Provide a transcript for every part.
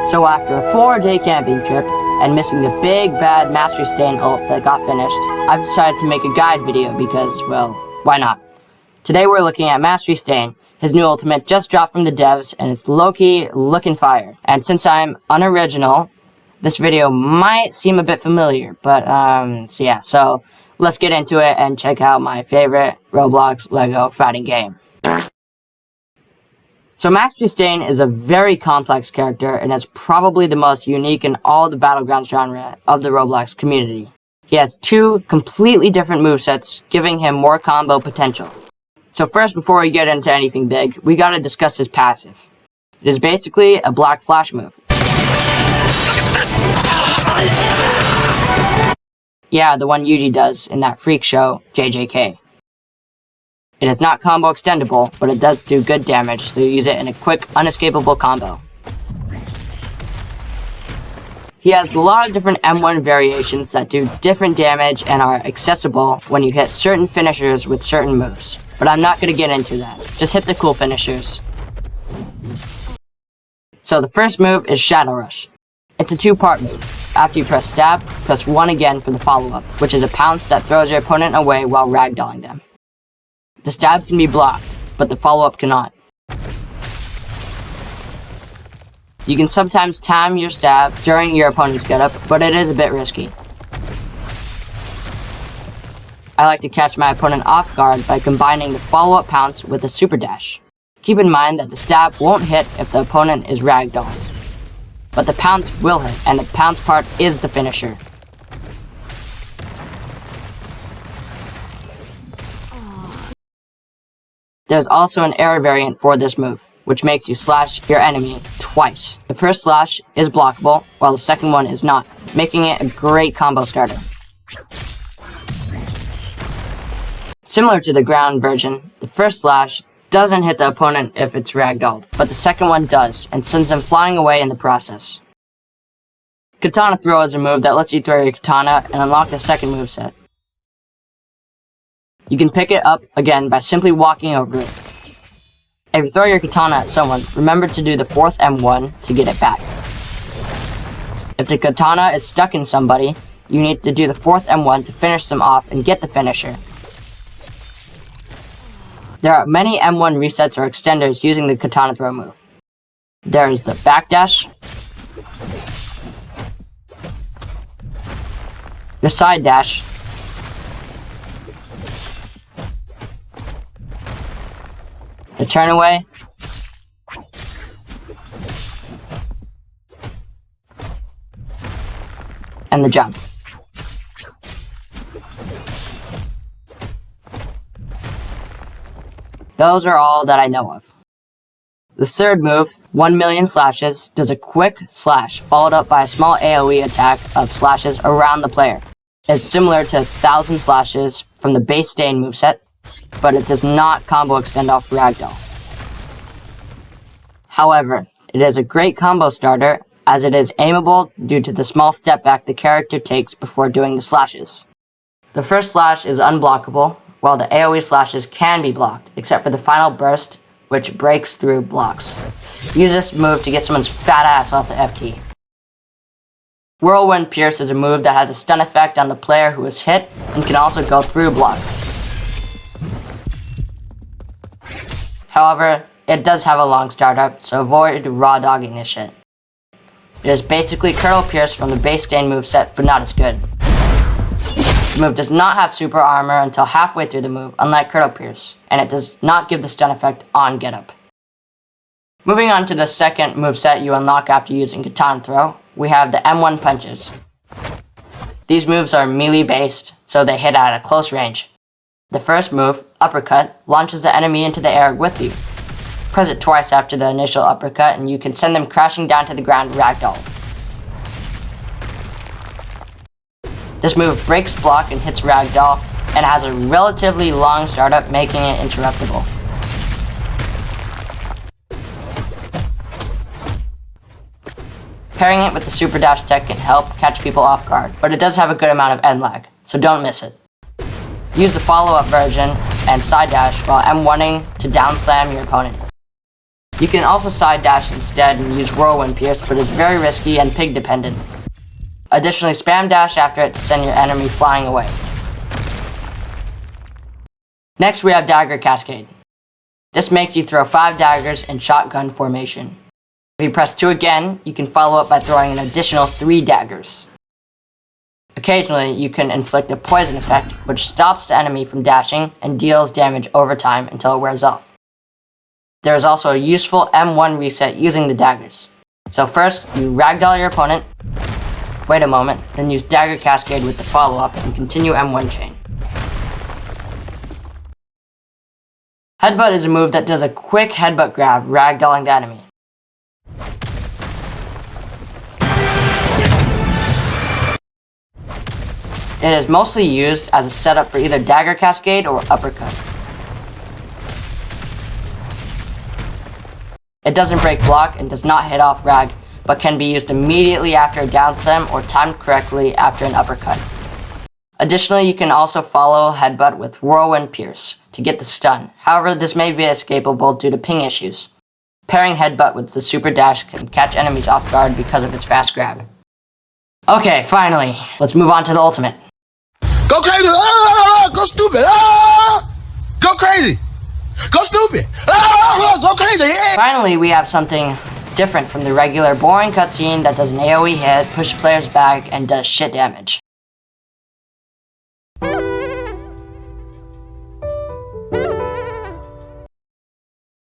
So after a 4-day camping trip, and missing the big bad Mastery Stain ult that got finished, I've decided to make a guide video because, well, why not? Today we're looking at Mastery Stain. His new ultimate just dropped from the devs, and it's low-key looking fire. And since I'm unoriginal, this video might seem a bit familiar, but, so let's get into it and check out my favorite Roblox Lego fighting game. So Mastery Stain is a very complex character and is probably the most unique in all the Battlegrounds genre of the Roblox community. He has 2 completely different movesets, giving him more combo potential. So first, before we get into anything big, we gotta discuss his passive. It is basically a black flash move. Yeah, the one Yuji does in that freak show, JJK. It is not combo extendable, but it does do good damage, so you use it in a quick, unescapable combo. He has a lot of different M1 variations that do different damage and are accessible when you hit certain finishers with certain moves. But I'm not going to get into that. Just hit the cool finishers. So the first move is Shadow Rush. It's a 2-part move. After you press stab, press 1 again for the follow-up, which is a pounce that throws your opponent away while ragdolling them. The stab can be blocked, but the follow-up cannot. You can sometimes time your stab during your opponent's getup, but it is a bit risky. I like to catch my opponent off guard by combining the follow-up pounce with a super dash. Keep in mind that the stab won't hit if the opponent is ragdolling, but the pounce will hit, and the pounce part is the finisher. There's also an air variant for this move, which makes you slash your enemy twice. The first slash is blockable, while the second one is not, making it a great combo starter. Similar to the ground version, the first slash doesn't hit the opponent if it's ragdolled, but the second one does, and sends them flying away in the process. Katana Throw is a move that lets you throw your katana and unlock the second moveset. You can pick it up again by simply walking over it. If you throw your katana at someone, remember to do the 4th M1 to get it back. If the katana is stuck in somebody, you need to do the 4th M1 to finish them off and get the finisher. There are many M1 resets or extenders using the katana throw move. There is the backdash, the side dash, the turn away, and the jump. Those are all that I know of. The third move, 1,000,000 slashes, does a quick slash followed up by a small AoE attack of slashes around the player. It's similar to 1,000 slashes from the base Stain moveset, but it does not combo extend off ragdoll. However, it is a great combo starter as it is aimable due to the small step back the character takes before doing the slashes. The first slash is unblockable, while the AoE slashes can be blocked, except for the final burst, which breaks through blocks. Use this move to get someone's fat ass off the F key. Whirlwind Pierce is a move that has a stun effect on the player who is hit and can also go through block. However, it does have a long startup, so avoid raw dogging this shit. It is basically Curdle Pierce from the base Stain moveset, but not as good. The move does not have super armor until halfway through the move, unlike Curdle Pierce, and it does not give the stun effect on getup. Moving on to the second moveset you unlock after using Katana Throw, we have the M1 punches. These moves are melee based, so they hit at a close range. The first move, Uppercut, launches the enemy into the air with you. Press it twice after the initial uppercut and you can send them crashing down to the ground ragdoll. This move breaks block and hits ragdoll, and has a relatively long startup, making it interruptible. Pairing it with the super dash tech can help catch people off guard, but it does have a good amount of end lag, so don't miss it. Use the follow-up version and side dash while M1ing to down slam your opponent. You can also side dash instead and use Whirlwind Pierce, but it's very risky and pig dependent. Additionally, spam dash after it to send your enemy flying away. Next we have Dagger Cascade. This makes you throw 5 daggers in shotgun formation. If you press 2 again, you can follow up by throwing an additional 3 daggers. Occasionally, you can inflict a poison effect, which stops the enemy from dashing and deals damage over time until it wears off. There is also a useful M1 reset using the daggers. So first, you ragdoll your opponent, wait a moment, then use Dagger Cascade with the follow-up and continue M1 chain. Headbutt is a move that does a quick headbutt grab, ragdolling the enemy. It is mostly used as a setup for either Dagger Cascade or Uppercut. It doesn't break block and does not hit off rag, but can be used immediately after a down slam or timed correctly after an uppercut. Additionally, you can also follow Headbutt with Whirlwind Pierce to get the stun. However, this may be escapable due to ping issues. Pairing Headbutt with the Super Dash can catch enemies off guard because of its fast grab. Okay, finally, let's move on to the ultimate. Go crazy! Ah, go stupid! Ah, go crazy! Go stupid! Ah, go crazy! Yeah. Finally, we have something different from the regular boring cutscene that does an AoE hit, push players back, and does shit damage.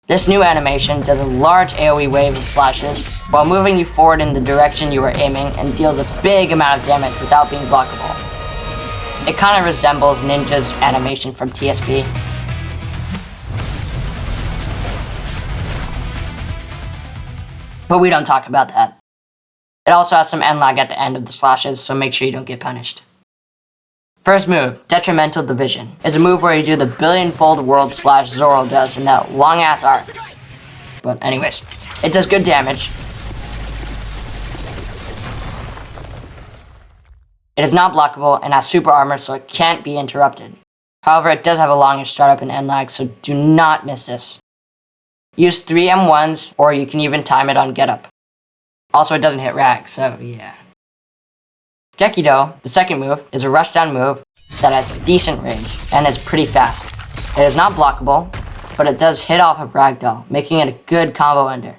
This new animation does a large AoE wave of flashes while moving you forward in the direction you are aiming and deals a big amount of damage without being blockable. It kind of resembles Ninja's animation from TSP. But we don't talk about that. It also has some end lag at the end of the slashes, so make sure you don't get punished. First move, Detrimental Division, is a move where you do the billion-fold world slash Zoro does in that long-ass arc. But anyways, it does good damage. It is not blockable and has super armor, so it can't be interrupted. However, it does have a longish startup and end lag, so do not miss this. Use 3 M1s, or you can even time it on get up. Also, it doesn't hit rag, so yeah. Gekido, the second move, is a rushdown move that has decent range and is pretty fast. It is not blockable, but it does hit off of ragdoll, making it a good combo ender.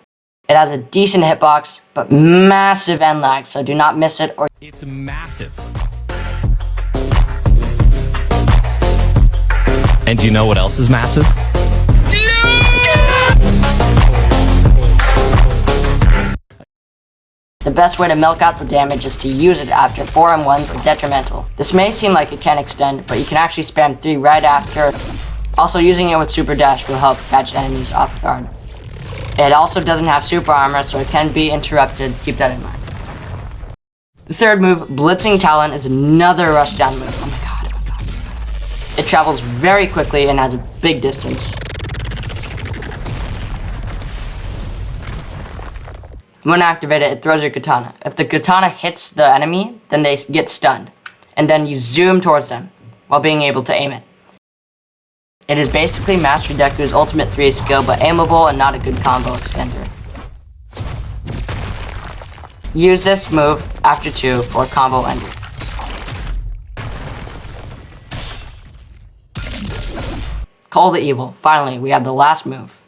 It has a decent hitbox, but massive end lag, so do not miss it or it's massive. And do you know what else is massive? The best way to milk out the damage is to use it after 4 M1s or Detrimental. This may seem like it can extend, but you can actually spam 3 right after. Also, using it with Super Dash will help catch enemies off guard. It also doesn't have super armor, so it can be interrupted. Keep that in mind. The third move, Blitzing Talon, is another rushdown move. Oh my god, oh my god. It travels very quickly and has a big distance. When activated, it throws your katana. If the katana hits the enemy, then they get stunned. And then you zoom towards them, while being able to aim it. It is basically Master Deku's Ultimate 3 skill, but aimable and not a good combo extender. Use this move after 2 for combo ender. Call the Evil. Finally, we have the last move.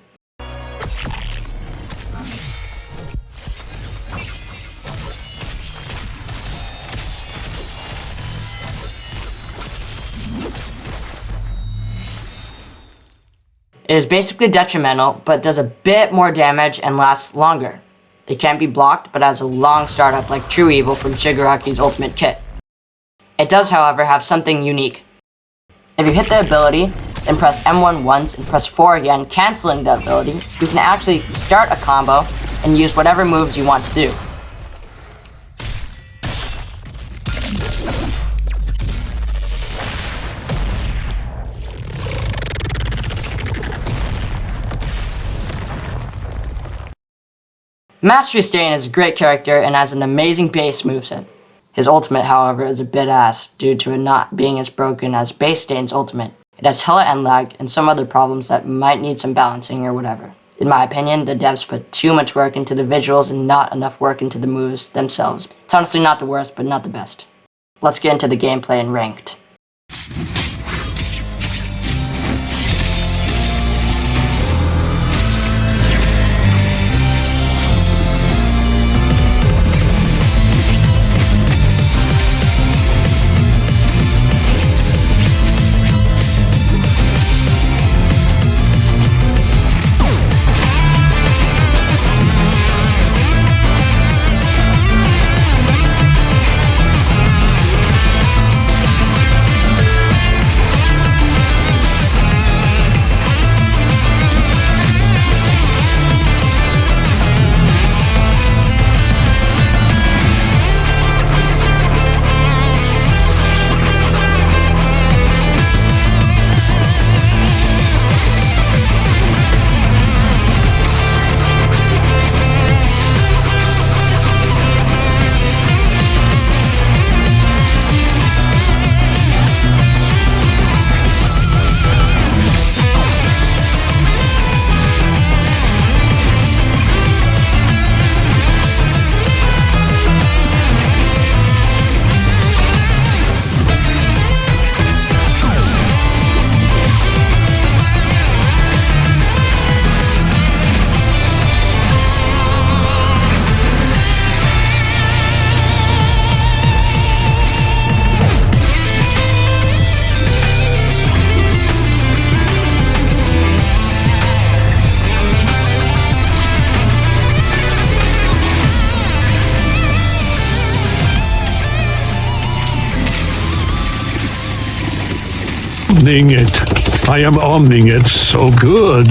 It is basically detrimental, but does a bit more damage and lasts longer. It can't be blocked, but has a long startup like True Evil from Shigaraki's Ultimate Kit. It does, however, have something unique. If you hit the ability, then press M1 once and press 4 again, canceling the ability, you can actually start a combo and use whatever moves you want to do. Mastery Stain is a great character and has an amazing base moveset. His ultimate, however, is a bit ass due to it not being as broken as Base Stain's ultimate. It has hella end lag and some other problems that might need some balancing or whatever. In my opinion, the devs put too much work into the visuals and not enough work into the moves themselves. It's honestly not the worst, but not the best. Let's get into the gameplay and ranked. Omning it. I am omning it so good.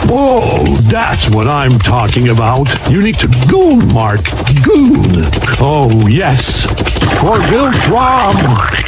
Whoa, that's what I'm talking about. Unique to Goon, Mark. Goon. Oh, yes. For Bill Fromm.